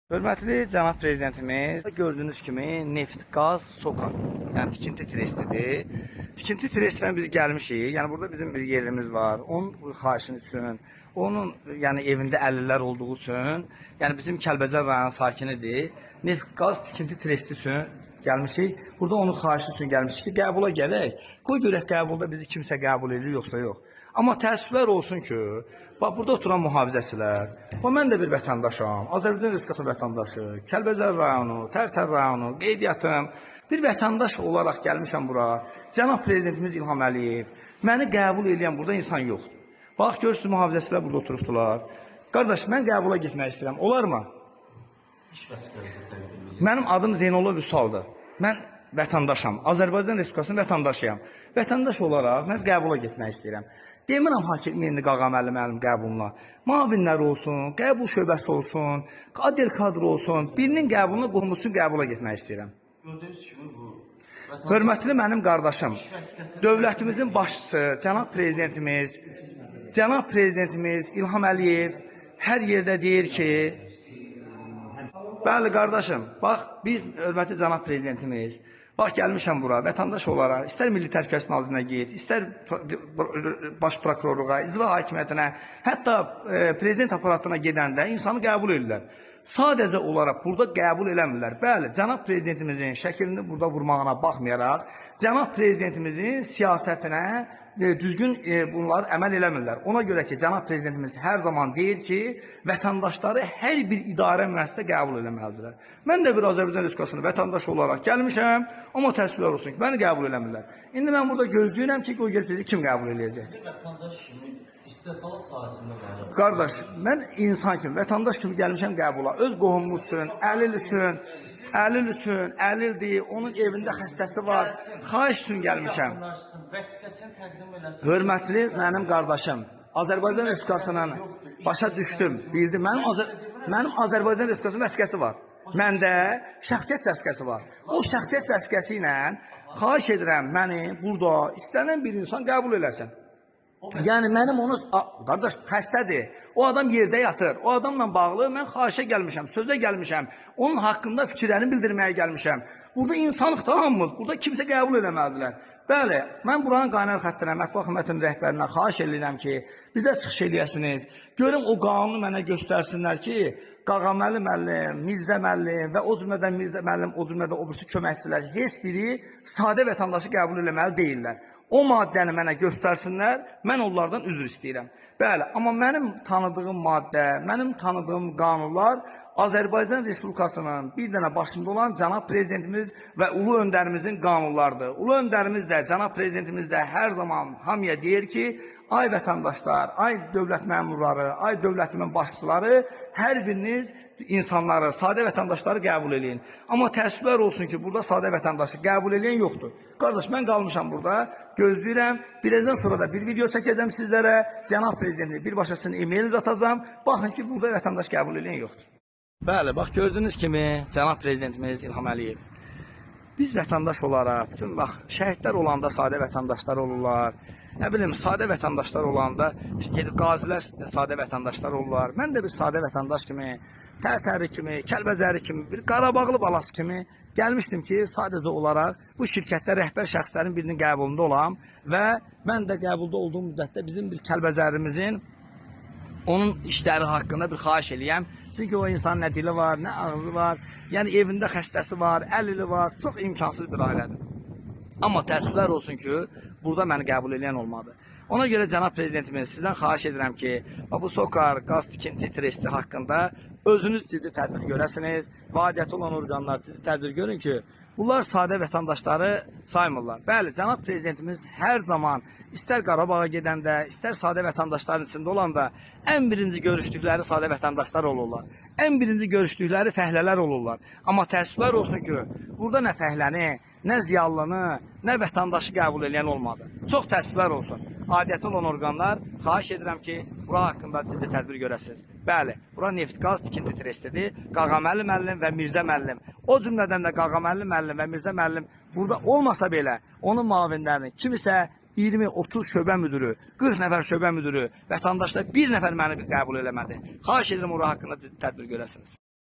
Hörmətli cənab prezidentimiz, gördüyünüz kimi neft, qaz, SOCAR, yəni tikinti trestidir. Tikinti trestindən biz gəlmişik. Yəni burada bizim bir yerimiz var. Onun xahişin üçün, onun yəni evində 50'lər olduğu üçün, yəni bizim Kəlbəcər rayon sakinidir. Neft, qaz, tikinti tresti üçün gəlmişik. Burada onun xahişi üçün gəlmişik ki, qəbula gələk. Qoy görək qəbulda bizi kimsə qəbul edir yoxsa yox. Amma təəssüflər olsun ki, bax burada oturan mühafizəçilər, mən də bir vətəndaşam, Azərbaycan Respublikası vətəndaşı, Kəlbəcər rayonu, Tərtər rayonu, qeydiyyatım, bir vətəndaş olaraq gəlmişəm bura. Cənab prezidentimiz İlham Əliyev, məni qəbul edən burada insan yoxdur. Bax, görürsünüz, mühafizəçilər burada oturubdular. Qardaş, mən qəbula getmək istəyirəm, olarmı? Mənim adım Zeynalov Vüsaldır. Mən vətəndaşam, Azərbaycan Respublikasının vətəndaşıyam. Vətəndaş olaraq mən qəbula getmək istəyirəm. Demirəm hakimiyyətini Qağa müəllim qəbuluna. Mavinlər olsun, qəbul şöbəsi olsun, qadir kadr olsun, birinin qəbuluna qohumusun qəbula getmək istəyirəm. Gördüyünüz kimi bu. Hörmətli mənim qardaşım, dövlətimizin başçısı, cənab prezidentimiz İlham Əliyev hər yerdə deyir ki, bəli qardaşım, bax biz hörmətli cənab prezidentimiz, bax gəlmişəm bura vətəndaş olaraq, istər Milli Təhlükəsizlik Nazirliyinə get, istər baş prokurorluğa, icra hakimiyyətinə, hətta prezident aparatına gedəndə insanı qəbul edirlər. Sadəcə olaraq burada qəbul eləmirlər. Bəli, cənab prezidentimizin şəklini burada vurmağına baxmayaraq, cənab prezidentimizin siyasətinə düzgün bunlar əməl eləmirlər. Ona görə ki, cənab prezidentimiz hər zaman deyir ki, vətəndaşları hər bir idarə müəssisə qəbul eləməlidirlər. Mən də bir Azərbaycan Respublikasının vətəndaşı olaraq gəlmişəm, amma təəssüflər olsun ki, məni qəbul eləmirlər. İndi mən burada gözləyirəm ki, qoy gəlib bizi kim qəbul eləyəcək? Vətəndaş kimi istehsalat sahəsində var. Qardaş, mən insan kimi, vətəndaş kimi gəlmişəm qəbula. Öz qohumumuz üçün, əlil üçün, əlildir, onun evində xəstəsi var. Xahiş üçün gəlmişəm. Vəsiqəsini təqdim eləsin. Hörmətli mənim qardaşım, Azərbaycan Respublikasının başa düşdüm, bildim. Mənim Azərbaycan Respublikasının vəsiqəsi var. Məndə şəxsiyyət vəsiqəsi var. O şəxsiyyət vəsiqəsi ilə xahiş edirəm məni burada istənilən bir insan qəbul eləsin. Yəni mənim onu, qardaş xəstədir, o adam yerdə yatır, o adamla bağlı mən xahişə gəlmişəm, sözə gəlmişəm, onun haqqında fikirlərini bildirməyə gəlmişəm. Burada insanlıq tamamımız, burada kimsə qəbul eləməlidirlər. Bəli, mən buranın qaynar xəttinə, mətbuat xidmətinin rəhbərinə xahiş edirəm ki, bizə çıxış eləyəsiniz, görüm o qanunu mənə göstərsinlər ki, Qağa müəllim, Mirzə müəllim və o cümlədən Mirzə müəllim, o cümlədən o birisi köməkçilər, heç biri sadə vətəndaşı qəbul eləməli deyirlər. O maddəni mənə göstərsinlər, mən onlardan üzr istəyirəm. Bəli, amma mənim tanıdığım maddə, mənim tanıdığım qanunlar Azərbaycan Respublikasının bir dənə başında olan cənab prezidentimiz və ulu öndərimizin qanunlarıdır. Ulu öndərimiz də, cənab prezidentimiz də hər zaman hamıya deyir ki, ay vətəndaşlar, ay dövlət məmurları, ay dövlətimin başçıları, hər biriniz insanları, sadə vətəndaşları qəbul eləyin. Amma təəssüflər olsun ki, burada sadə vətəndaşı qəbul eləyən yoxdur. Qardaş, mən qalmışam burada, gözləyirəm. Birazdan sonra da bir video çəkəcəm sizlərə. Cənab prezidentini birbaşa sizin e-mailiniz atacağım. Baxın ki, burada vətəndaş qəbul eləyən yoxdur. Bəli, bax gördüyünüz kimi cənab prezidentimiz İlham Əliyev. Biz vətəndaş olaraq, bütün bax şəhidlər olanda sadə vətəndaşlar olurlar. Nə bilim, sadə vətəndaşlar olanda qazilər sadə vətəndaşlar olurlar. Mən də bir sadə vətəndaş kimi, Tərtəri kimi, Kəlbəcəri kimi, bir Qarabağlı balası kimi gəlmişdim ki, sadəcə olaraq bu şirkətdə rəhbər şəxslərin birinin qəbulunda olam və mən də qəbulda olduğum müddətdə bizim bir Kəlbəcərimizin onun işləri haqqında bir xahiş eləyəm. Çünki o insanın nə dili var, nə ağzı var, yəni evində xəstəsi var, əlili var, çox imkansız bir ailədir. Amma təəssüflər olsun ki, burada məni qəbul edən olmadı. Ona görə cənab prezidentimiz sizdən xahiş edirəm ki, bu SOCAR, qaz tikinti tresti haqqında özünüz ciddi tədbir görəsiniz, vadiyyəti olan orqanlar ciddi tədbir görün ki, bunlar sadə vətəndaşları saymırlar. Bəli, cənab prezidentimiz hər zaman istər Qarabağa gedəndə, istər sadə vətəndaşların içində olanda ən birinci görüşdükləri sadə vətəndaşlar olurlar. Ən birinci görüşdükləri fəhlələr olurlar. Amma təəssüflər olsun ki, burada nə fəhləni, nə ziyallını, nə vətəndaşı qəbul edən olmadı. Çox təəssüflər olsun. Adiyyəti olan orqanlar xahiş edirəm ki, bura haqqında ciddi tədbir görəsiniz. Bəli, bura neft qaz tikinti trestidir. Qağa müəllim və Mirzə müəllim. O cümlədən də Qağa müəllim və Mirzə müəllim burada olmasa belə, onun mavinlərini kimisə 20-30 şöbə müdürü, 40 nəfər şöbə müdürü, vətəndaşlar bir nəfər məni qəbul eləmədi. Xahiş edirəm ora haqqında ciddi tədbir görəsiniz.